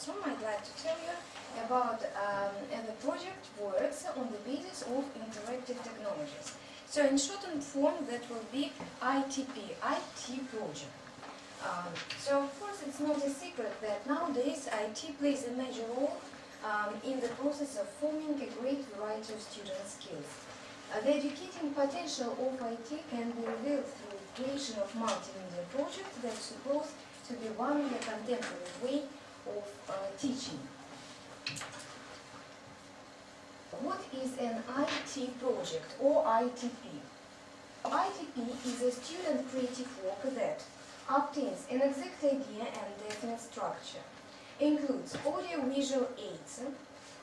classroom, I'd like to tell you about the project works on the basis of interactive technologies. So in shortened form, that will be ITP, IT project. So of course it's not a secret that nowadays IT plays a major role in the process of forming a great variety of student skills. The educating potential of IT can be revealed through creation of multimedia projects that are supposed to be one of the contemporary way of teaching. What is an IT project or ITP? ITP is a student creative work that obtains an exact idea and definite structure, includes audio-visual aids,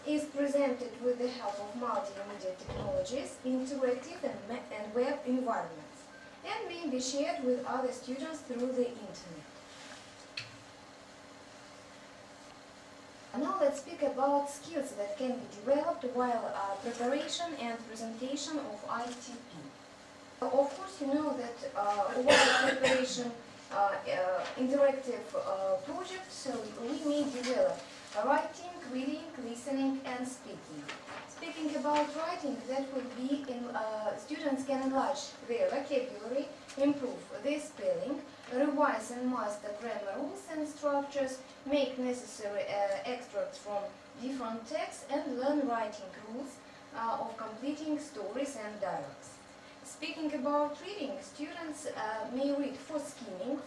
is presented with the help of multimedia technologies, interactive and web environments, and may be shared with other students through the internet. Now let's speak about skills that can be developed while preparation and presentation of ITP. Of course, you know that while preparation interactive projects, so we may develop writing, reading, listening, and speaking. Speaking about writing, that will be students can enlarge their vocabulary, improve their spelling, revise and master grammar rules and structures, make necessary extracts from different texts, and learn writing rules of completing stories and dialogues. Speaking about reading, students may read for skimming,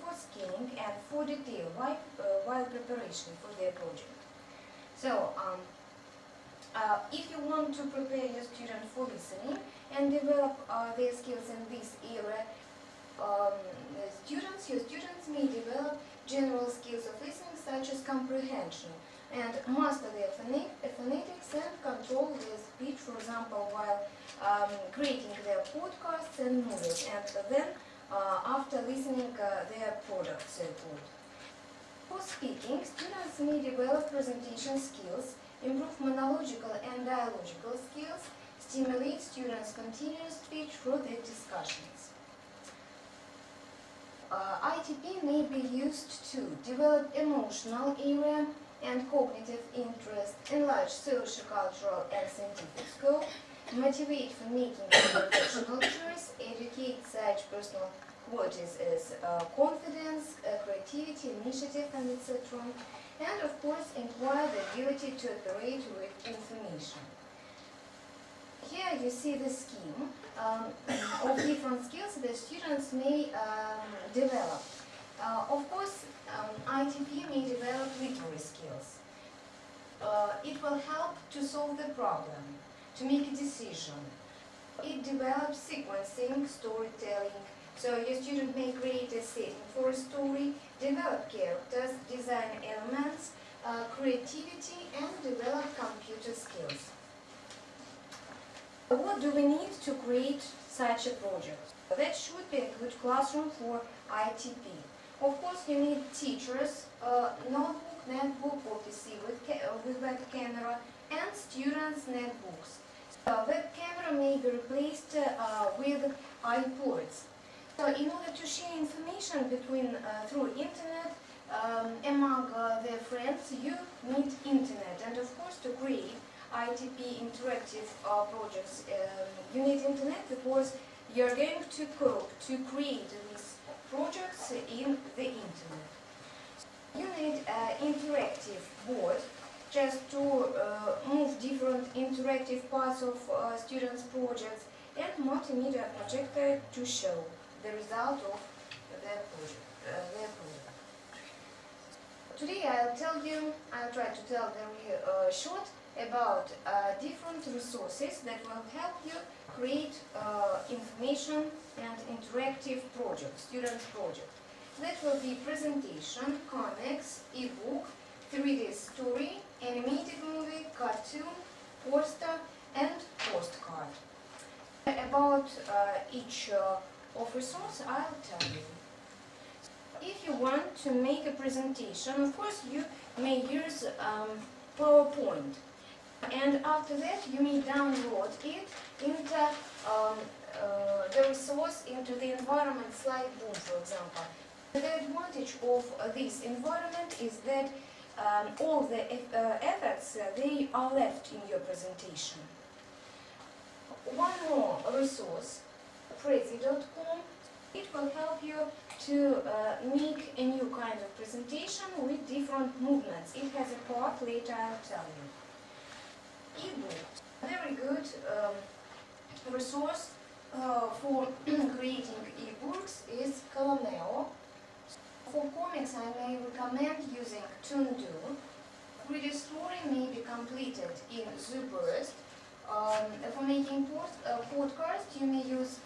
and for detail while preparation for their project. So, if you want to prepare your student for listening and develop their skills in this area, your students may develop general skills of listening such as comprehension and master their phonetics and control their speech, for example, while creating their podcasts and movies, and then after listening their products report. For speaking, students may develop presentation skills, improve monological and dialogical skills, stimulate students' continuous speech through their discussions. ITP may be used to develop emotional area and cognitive interest, enlarge social, cultural, and scientific scope, motivate for making a professional choice, educate such personal qualities as confidence, creativity, initiative, and etc. And of course, acquire the ability to operate with information. Here you see the scheme of different skills that students may develop. Of course, ITP may develop literary skills. It will help to solve the problem, to make a decision. It develops sequencing, storytelling. So your student may create a setting for a story, develop characters, design elements, creativity, and develop computer skills. What do we need to create such a project? That should be a good classroom for ITP. Of course, you need teachers, notebook, netbook, or PC with web camera, and students' netbooks. Web camera may be replaced with iPods. So in order to share information through internet among their friends, you need internet. And of course, to create ITP interactive projects, you need internet because you're going to create these projects in the internet. You need an interactive board just to move different interactive parts of students' projects, and multimedia projector to show the result of their project. Today I'll try to tell very short about different resources that will help you create information and interactive projects, students' project. That will be presentation, comics, e-book, 3D story, animated movie, cartoon, poster, and postcard. About each of resource, I'll tell you. If you want to make a presentation, of course you may use PowerPoint. And after that, you may download it into the resource into the environment Slideboom, for example. The advantage of this environment is that all the effects, they are left in your presentation. One more resource, Prezi.com. It will help you to make a new kind of presentation with different movements. It has a part, later I'll tell you. Ebook, very good resource for creating ebooks is Colomeo. For comics, I may recommend using Tundu. Video story may be completed in Zuburst. For making podcasts, you may use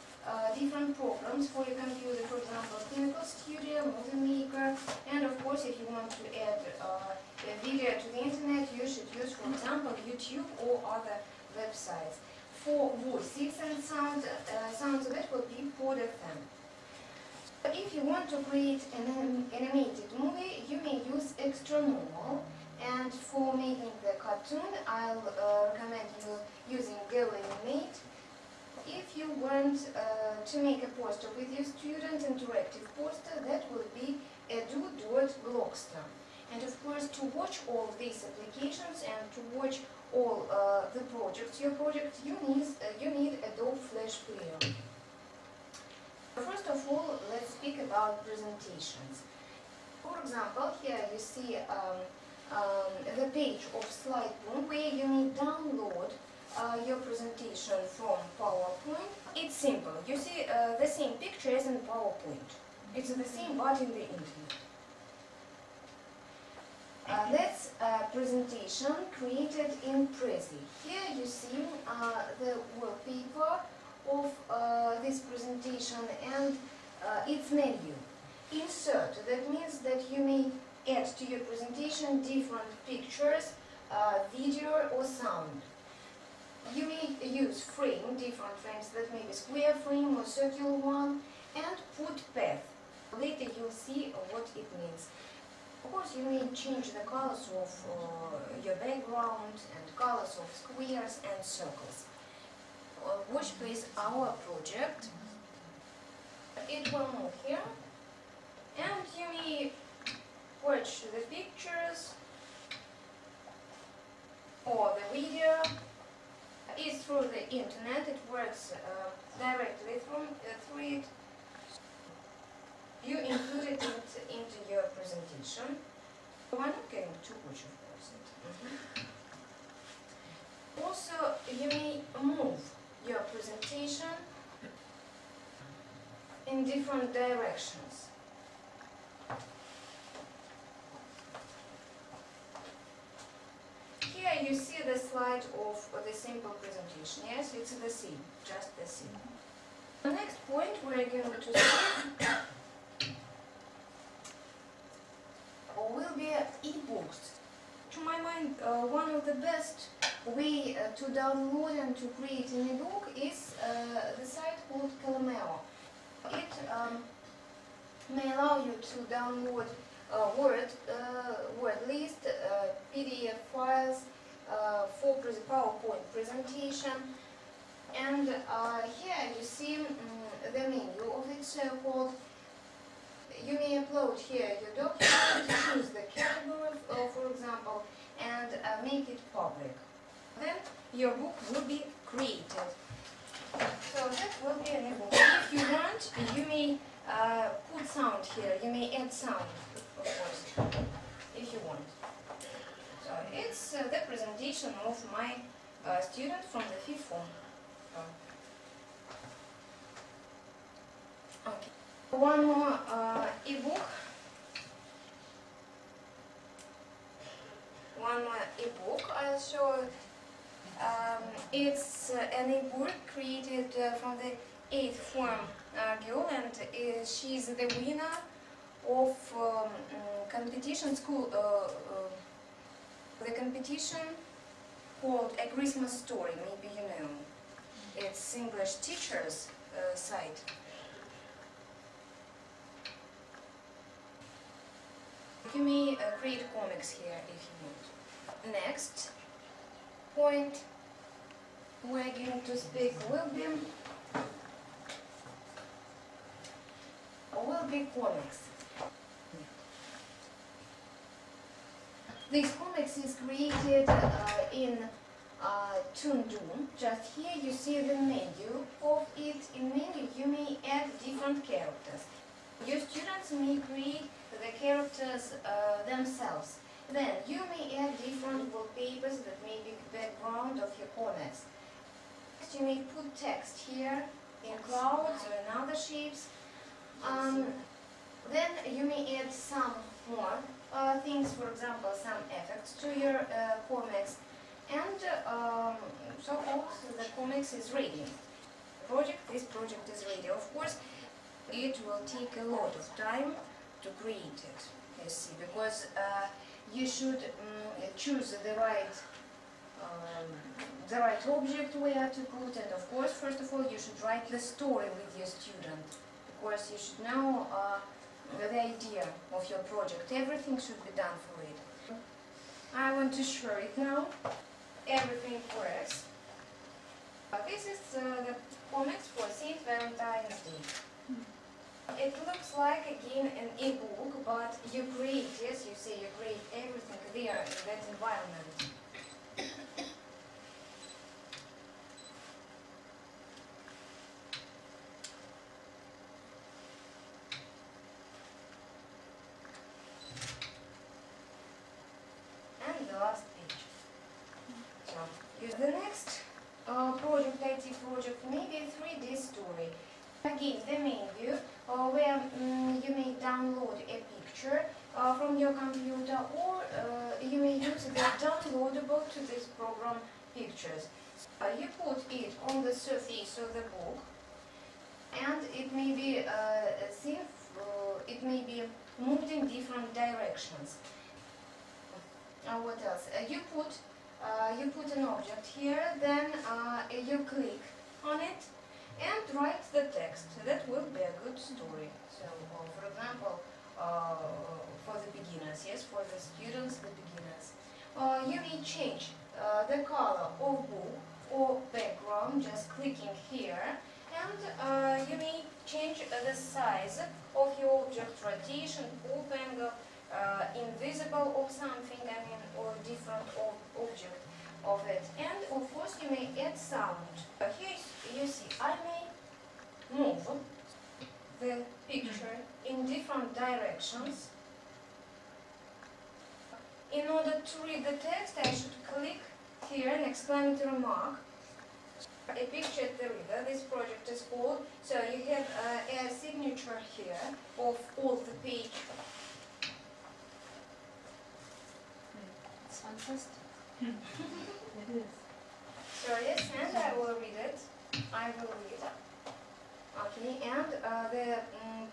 different programs for your computer, for example, Clinical Studio, Movie Maker, and of course, if you want to add a video to the internet, you should use, for example, YouTube or other websites. For voices and sounds of it will be Pod.fm. If you want to create an animated movie, you may use Extranormal. And for making the cartoon, I'll recommend you using GoAnimate. If you want to make a poster with your student, interactive poster, that will be edu.blogster. And of course, to watch all these applications and to watch all the projects, your project, you need Adobe Flash Player. First of all, let's speak about presentations. For example, here you see the page of Slideboom where you may download your presentation from PowerPoint. It's simple. You see the same picture as in PowerPoint. It's the same but in the internet. That's a presentation created in Prezi. Here you see the wallpaper of this presentation and its menu. Insert, that means that you may add to your presentation different pictures, video or sound. You may use frame, different frames, that may be square frame or circular one, and put path. Later you'll see what it means. Of course, you may change the colors of your background and colors of squares and circles. Watch please our project. It will move here, and you may watch the pictures or the video. It's through the internet. It works directly through it. You included it into your presentation. We're not going to watch, of course. Also, you may move your presentation in different directions. Here you see the slide of the simple presentation. Yes, it's the same, just the same. The next point we're going to see will be ebooks. To my mind, one of the best way to download and to create an ebook is the site called Colomeo. It may allow you to download Word list, PDF files for PowerPoint presentation, and here you see the menu of it so-called. You may upload here your document, choose the category, for example, and make it public. Then your book will be created. So that will be an ebook. If you want, you may put sound here. You may add sound, of course, if you want. So it's the presentation of my student from the 5th form. Okay. One more ebook. I'll show. It's an ebook created from the 8th form girl, and she's the winner of competition school. The competition called A Christmas Story. Maybe you know. It's English teachers site. You may create comics here if you want. Next point we're going to speak will be comics. This comics is created in Tundu. Just here you see the menu of it. In menu you may add different characters. Your students may create the characters themselves. Then you may add different wallpapers that may be background of your comics. You may put text here in clouds or in other shapes. Then you may add some more things, for example, some effects to your comics. And so the comics is ready. This project is ready. Of course, it will take a lot of time to create it, you see, because you should choose the right object where to put, and of course, first of all, you should write the story with your student. Of course, you should know the idea of your project. Everything should be done for it. I want to show it now. Everything works. This is the comics for St. Valentine's Day. It looks like again an e-book, but you create, yes, you see, you create everything there in that environment. And the last page. So, the next project, IT project, maybe a 3D story. Again, the menu where you may download a picture from your computer, or you may use the downloadable to this program pictures. You put it on the surface of the book, and it may be moved in different directions. What else? You put an object here, then you click on it and write the text. That will be a good story. So, for example, for the beginners, yes, for the students, the beginners. You may change the color of book or background, just clicking here, and you may change the size of your object, rotation, pop angle, invisible of something, or different object of it. And of course you may add sound. Here you see, I may move the picture in different directions. In order to read the text, I should click here an exclamatory mark. A picture at the river, this project is called. So you have a signature here of all the page. It's fantastic. It is. So yes, and I will read it. I will read. Okay, and the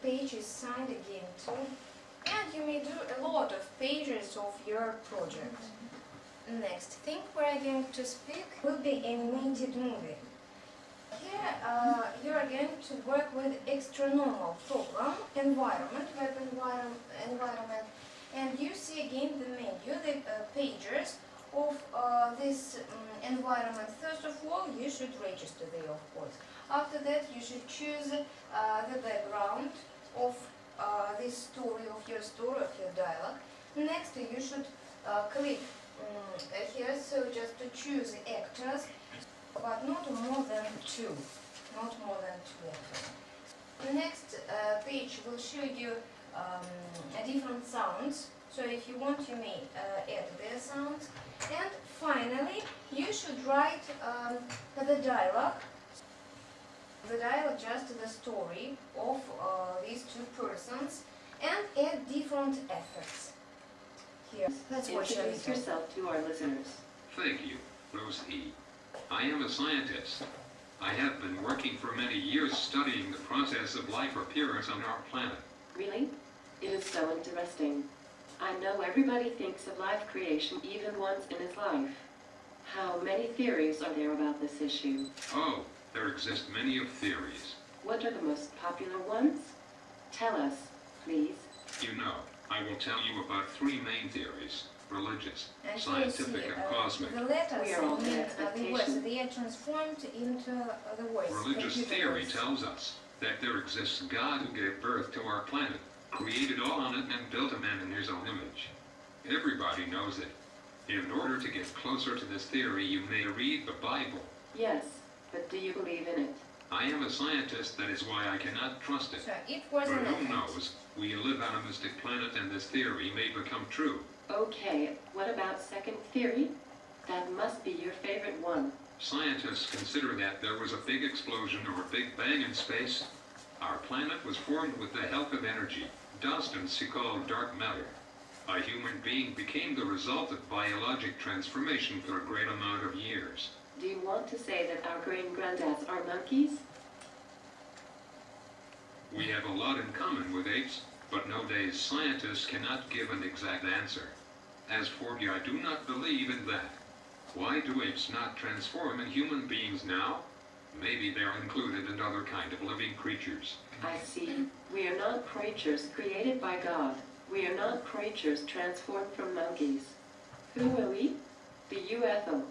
page is signed again too. And you may do a lot of pages of your project. Next thing we're going to speak will be animated movie. Here you are going to work with extra-normal program, environment, web environment, and you see again the menu, the pages of this environment. First of all, you should register there, of course. After that, you should choose the background of this story, of your dialogue. Next, you should click here, so just to choose actors, but not more than two. Not more than two actors. The next page will show you different sounds. So if you want, you may add their sounds. And finally, you should write the dialogue. The dialogue, just the story of these two persons, and add different effects. Here, let's watch it. Introduce yourself to our listeners. Thank you, Rose E. I am a scientist. I have been working for many years studying the process of life appearance on our planet. Really? It is so interesting. I know everybody thinks of life creation even once in his life. How many theories are there about this issue? Oh, there exist many of theories. What are the most popular ones? Tell us, please. You know, I will tell you about three main theories: religious, And scientific, and cosmic. The letters We are all in mean the expectation. words. They are transformed into the words. Religious computer theory words. tells us that there exists a God who gave birth to our planet, created all on it, and built a man in his own image. Everybody knows it. In order to get closer to this theory, you may read the Bible. Yes, but do you believe in it? I am a scientist, that is why I cannot trust it. So it was But an who attempt. knows? We live on a mystic planet and this theory may become true. Okay, what about second theory? That must be your favorite one. Scientists consider that there was a big explosion or Big Bang in space. Our planet was formed with the help of energy, dust and so-called dark matter. A human being became the result of biologic transformation for a great amount of years. Do you want to say that our great-granddads are monkeys? We have a lot in common with apes, but nowadays scientists cannot give an exact answer. As for me, I do not believe in that. Why do apes not transform in human beings now? Maybe they're included in other kind of living creatures. I see. We are not creatures created by God. We are not creatures transformed from monkeys. Who are we? The UFO.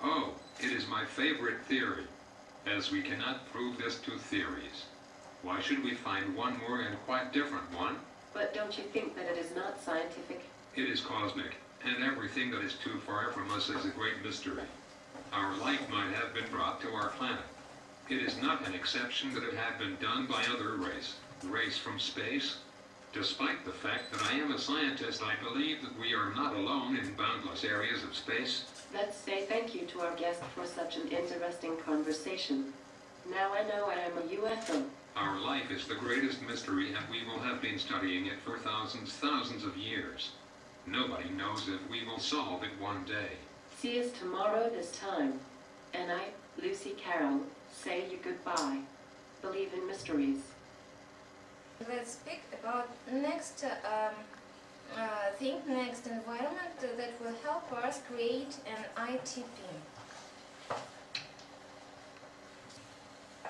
Oh, it is my favorite theory, as we cannot prove this to theories. Why should we find one more and quite different one? But don't you think that it is not scientific? It is cosmic, and everything that is too far from us is a great mystery. Our life might have been brought to our planet. It is not an exception that it had been done by other race from space. Despite the fact that I am a scientist, I believe that we are not alone in boundless areas of space. Let's say thank you to our guest for such an interesting conversation. Now I know I am a UFO. Our life is the greatest mystery, and we will have been studying it for thousands of years. Nobody knows if we will solve it one day. See us tomorrow this time. And I, Lucy Carroll, say you goodbye. Believe in mysteries. Let's speak about next next environment that will help us create an ITP.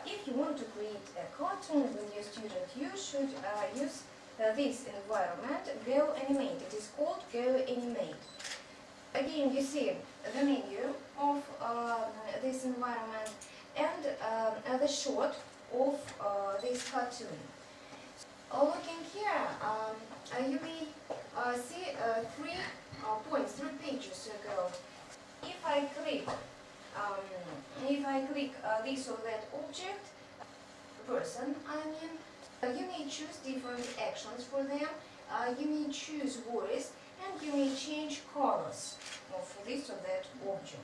If you want to create a cartoon with your student, you should use this environment, Go Animate. It is called Go Animate. Again, you see the menu of this environment and the shot of this cartoon. Looking here, you may see 3 points, 3 pages ago. If I click this or that object, person, you may choose different actions for them. You may choose words, and you may change colors of this or that object.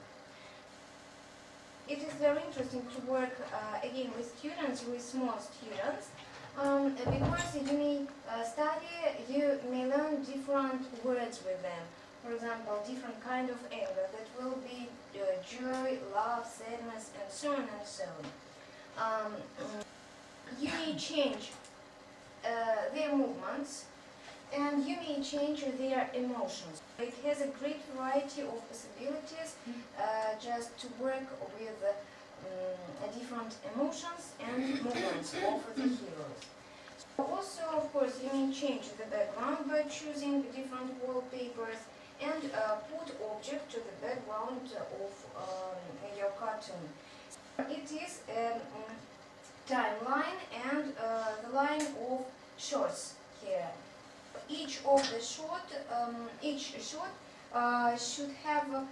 It is very interesting to work again with students, with small students, because you may you may learn different words with them. For example, different kind of anger that will be joy, love, sadness, and so on and so on. You may change their movements, and you may change their emotions. It has a great variety of possibilities just to work with different emotions and movements of the heroes. Also, of course, you may change the background by choosing different wallpapers and put object to the background of your cartoon. It is a timeline and the line of shots here. Each shot should have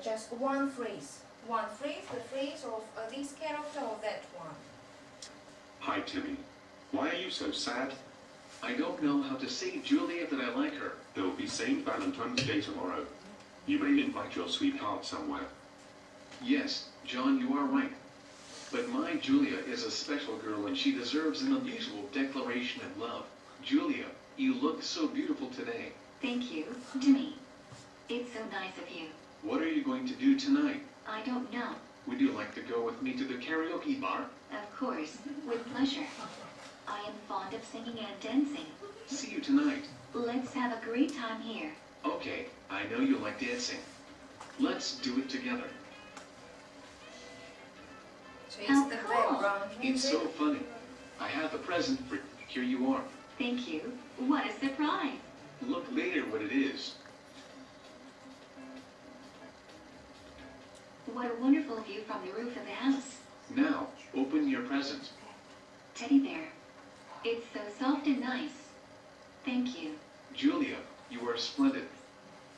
just one phrase. The phrase of this character or that one. Hi, Timmy. Why are you so sad? I don't know how to say Julia that I like her. There'll be St. Valentine's Day tomorrow. You may invite your sweetheart somewhere. Yes, John, you are right. But my Julia is a special girl and she deserves an unusual declaration of love. Julia, you look so beautiful today. Thank you, Timmy. It's so nice of you. What are you going to do tonight? I don't know. Would you like to go with me to the karaoke bar? Of course, with pleasure. I am fond of singing and dancing. See you tonight. Let's have a great time here. Okay, I know you like dancing. Let's do it together. So it's How the cool. background It's music. so funny. I have a present for you. Here you are. Thank you. What a surprise. Look later what it is. What a wonderful view from the roof of the house. Now, open your present. Teddy bear. It's so soft and nice. Thank you. Julia, You are splendid.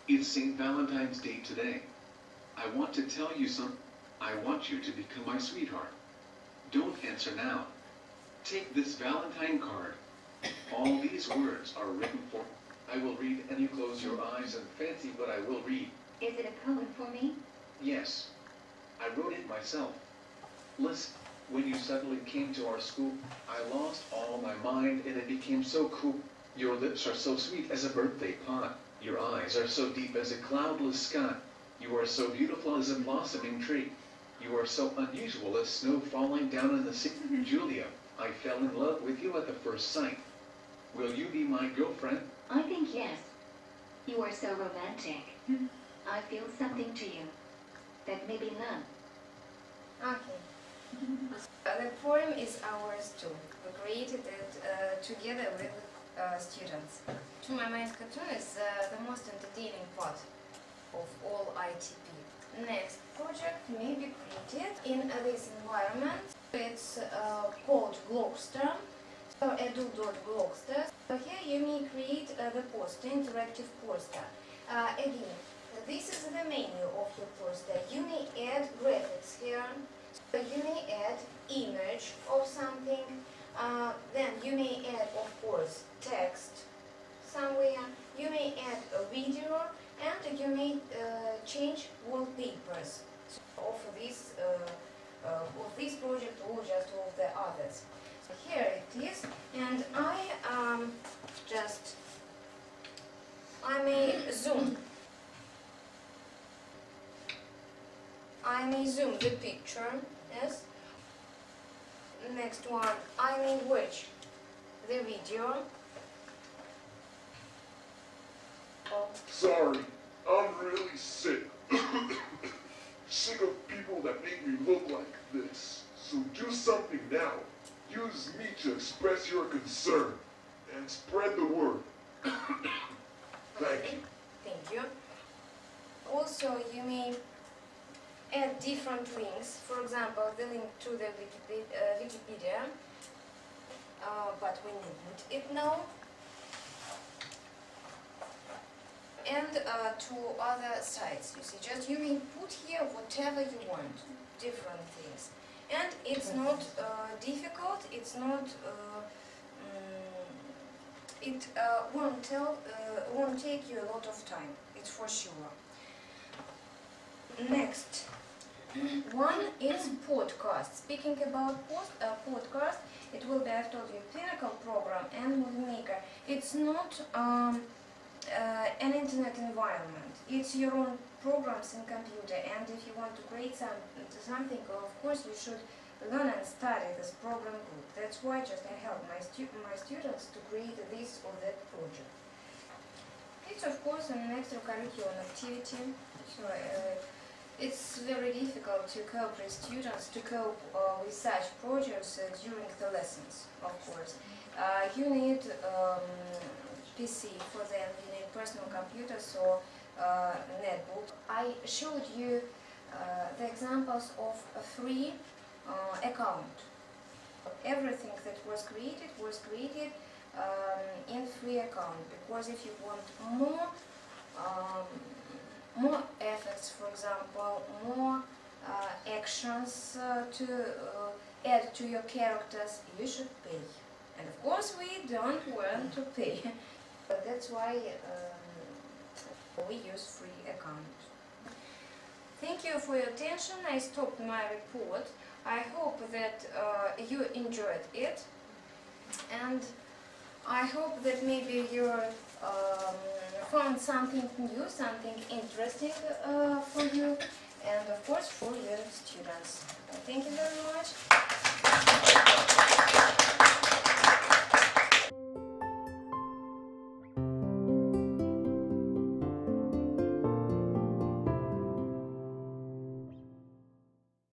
It's St. Valentine's Day today. I want to tell you something. I want you to become my sweetheart. Don't answer now. Take this Valentine card. All these words are written for. I will read and you close your eyes and fancy what I will read. Is it a poem for me? Yes. I wrote it myself. Listen, when you suddenly came to our school, I lost all my mind and it became so cool. Your lips are so sweet as a birthday pot. Your eyes are so deep as a cloudless sky. You are so beautiful as a blossoming tree. You are so unusual as snow falling down in the sea. Julia, I fell in love with you at the first sight. Will you be my girlfriend? I think yes. You are so romantic. I feel something to you. That may be love. Okay. The poem is ours too. We created it together with students. To my mind, cartoon is the most entertaining part of all ITP. Next project may be created in this environment. It's called Globster. So edu.globster. So here you may create the poster, interactive poster. Again, this is the menu of your poster. You may add graphics here. So you may add image of something. Then you may add, of course, text somewhere. You may add a video, and you may change wallpapers of this project or just of the others. So here it is, and I may zoom. I may zoom the picture. Yes. Next one, I may watch the video. Oh. Sorry, I'm really sick. Sick of people that make me look like this. So do something now. Use me to express your concern and spread the word. Thank you. Thank you. Also, you may add different links. For example, the link to the Wikipedia, but we needn't it now. And to other sites, you see, just you may put here whatever you want, different things. And it's not difficult, it's not, it won't take you a lot of time, it's for sure. Next one is podcast. Speaking about podcast, it will be, I've told you, clinical program and movie maker. It's not an internet environment. It's your own programs in computer, and if you want to create something, of course you should learn and study this program group. That's why just I help my students to create this or that project. It's of course an extracurricular activity, so it's very difficult to cope with students to cope with such projects during the lessons, of course. You need PC for them, you need personal computers or netbook. I showed you the examples of a free account. Everything that was created in free account, because if you want more effects, for example, more actions to add to your characters, you should pay. And of course we don't want to pay, but that's why we use free account. Thank you for your attention. I stopped my report. I hope that you enjoyed it, and I hope that maybe you found something new, something interesting for you, and of course for your students. Thank you very much.